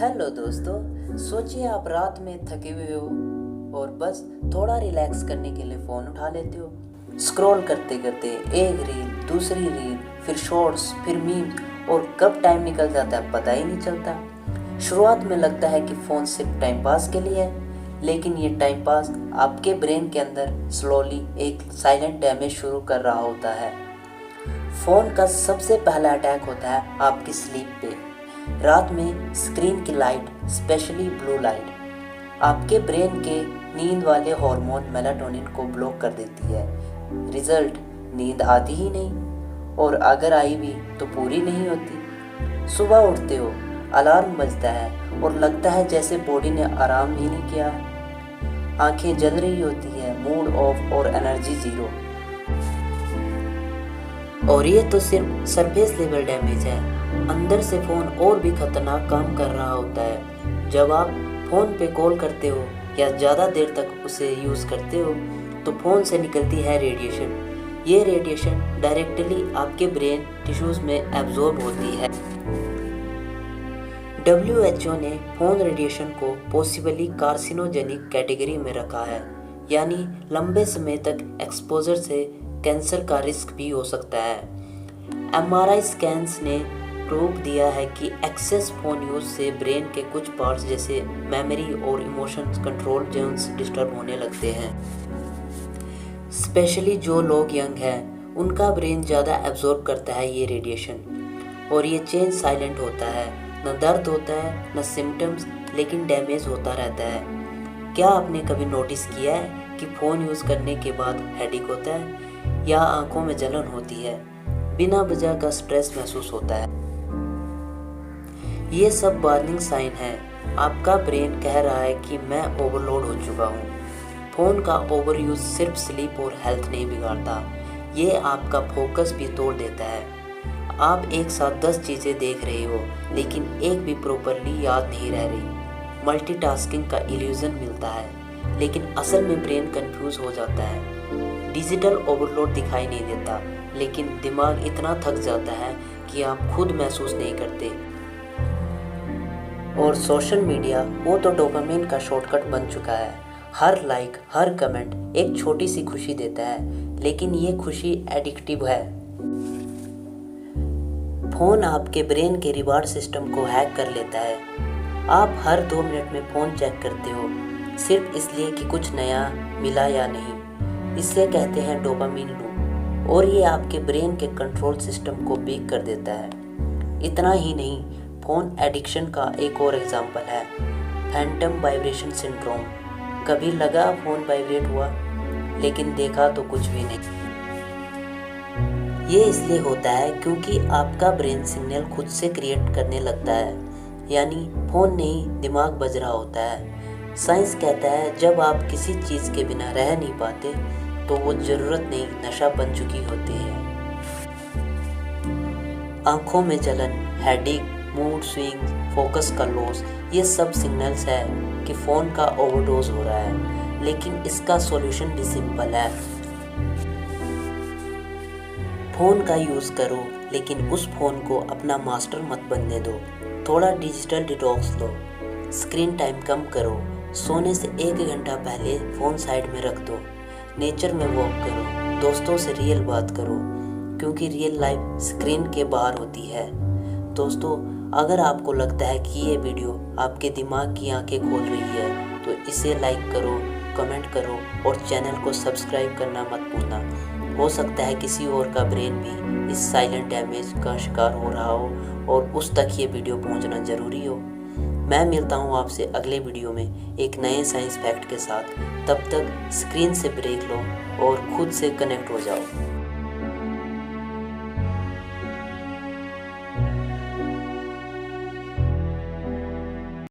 Hello दोस्तों, सोचिए आप रात में थके हुए हो और बस थोड़ा रिलैक्स करने के लिए फ़ोन उठा लेते हो। स्क्रॉल करते करते एक रील, दूसरी रील, फिर शॉर्ट्स, फिर मीम और कब टाइम निकल जाता है पता ही नहीं चलता। शुरुआत में लगता है कि फ़ोन सिर्फ टाइम पास के लिए है, लेकिन ये टाइम पास आपके ब्रेन के अंदर स्लोली एक साइलेंट डैमेज शुरू कर रहा होता है। फ़ोन का सबसे पहला अटैक होता है आपकी स्लीप पे। रात में स्क्रीन की लाइट, स्पेशली ब्लू लाइट, आपके ब्रेन के नींद वाले हार्मोन मेलाटोनिन को ब्लॉक कर देती है। रिजल्ट, नींद आती ही नहीं, और अगर आई भी तो पूरी नहीं होती। सुबह उठते हो, अलार्म बजता है और लगता है जैसे बॉडी ने आराम ही नहीं किया है। आंखें जल रही होती है, मूड ऑफ और एनर्जी ज़ीरो। और ये तो सिर्फ सरफेस लेवल डैमेज है। अंदर से फ़ोन और भी खतरनाक काम कर रहा होता है। जब आप फ़ोन पे कॉल करते हो या ज़्यादा देर तक उसे यूज़ करते हो तो फ़ोन से निकलती है रेडिएशन। ये रेडिएशन डायरेक्टली आपके ब्रेन टिश्यूज़ में एब्जॉर्ब होती है। WHO ने फ़ोन रेडिएशन को पॉसिबली कार्सिनोजेनिक कैटेगरी में रखा है, यानी लंबे समय तक एक्सपोजर से कैंसर का रिस्क भी हो सकता है। MRI स्कैन्स ने प्रूव दिया है कि एक्सेस फ़ोन यूज़ से ब्रेन के कुछ पार्ट्स जैसे मेमोरी और इमोशंस कंट्रोल जोन्स डिस्टर्ब होने लगते हैं। स्पेशली जो लोग यंग हैं उनका ब्रेन ज़्यादा एब्जॉर्ब करता है ये रेडिएशन, और ये चेंज साइलेंट होता है। न दर्द होता है न सिम्टम्स, लेकिन डैमेज होता रहता है। क्या आपने कभी नोटिस किया है कि फ़ोन यूज़ करने के बाद हेडेक होता है या आंखों में जलन होती है, बिना वजह का स्ट्रेस महसूस होता है? ये सब वार्निंग साइन है। आपका ब्रेन कह रहा है कि मैं ओवरलोड हो चुका हूँ। फ़ोन का ओवर यूज़ सिर्फ स्लीप और हेल्थ नहीं बिगाड़ता, ये आपका फोकस भी तोड़ देता है। आप एक साथ 10 चीज़ें देख रहे हो लेकिन एक भी प्रॉपरली याद नहीं रह रही। मल्टीटास्किंग का इल्यूज़न मिलता है, लेकिन असल में ब्रेन कंफ्यूज हो जाता है। डिजिटल ओवरलोड दिखाई नहीं देता, लेकिन दिमाग इतना थक जाता है कि आप खुद महसूस नहीं करते। और सोशल मीडिया वो तो डोपामिन का शॉर्टकट बन चुका है। हर लाइक, हर कमेंट एक छोटी सी खुशी देता है, लेकिन ये खुशी एडिक्टिव है। फ़ोन आपके ब्रेन के रिवार्ड सिस्टम को हैक कर लेता है। आप हर 2 मिनट में फ़ोन चेक करते हो, सिर्फ इसलिए कि कुछ नया मिला या नहीं। इसे कहते हैं डोपामिन लूप, और ये आपके ब्रेन के कंट्रोल सिस्टम को वीक कर देता है। इतना ही नहीं, फ़ोन एडिक्शन का एक और एग्जाम्पल है फैंटम वाइब्रेशन सिंड्रोम। कभी लगा फ़ोन वाइब्रेट हुआ, लेकिन देखा तो कुछ भी नहीं। ये इसलिए होता है क्योंकि आपका ब्रेन सिग्नल खुद से क्रिएट करने लगता है, यानी फ़ोन नहीं, दिमाग बज रहा होता है। साइंस कहता है जब आप किसी चीज़ के बिना रह नहीं पाते तो वो ज़रूरत नहीं, नशा बन चुकी होती है। आँखों में जलन, हेडेक, मूड स्विंग, फोकस का लॉस, ये सब सिग्नल्स है कि फ़ोन का ओवरडोज हो रहा है। लेकिन इसका सॉल्यूशन भी सिंपल है। फ़ोन का यूज़ करो, लेकिन उस फ़ोन को अपना मास्टर मत बनने दो। थोड़ा डिजिटल डिटॉक्स लो, स्क्रीन टाइम कम करो, सोने से 1 घंटा पहले फ़ोन साइड में रख दो। नेचर में वॉक करो, दोस्तों से रियल बात करो, क्योंकि रियल लाइफ स्क्रीन के बाहर होती है। दोस्तों, अगर आपको लगता है कि ये वीडियो आपके दिमाग की आंखें खोल रही है तो इसे लाइक करो, कमेंट करो और चैनल को सब्सक्राइब करना मत भूलना। हो सकता है किसी और का ब्रेन भी इस साइलेंट डैमेज का शिकार हो रहा हो और उस तक ये वीडियो पहुंचना ज़रूरी हो। मैं मिलता हूं आपसे अगले वीडियो में एक नए साइंस फैक्ट के साथ। तब तक स्क्रीन से ब्रेक लो और खुद से कनेक्ट हो जाओ।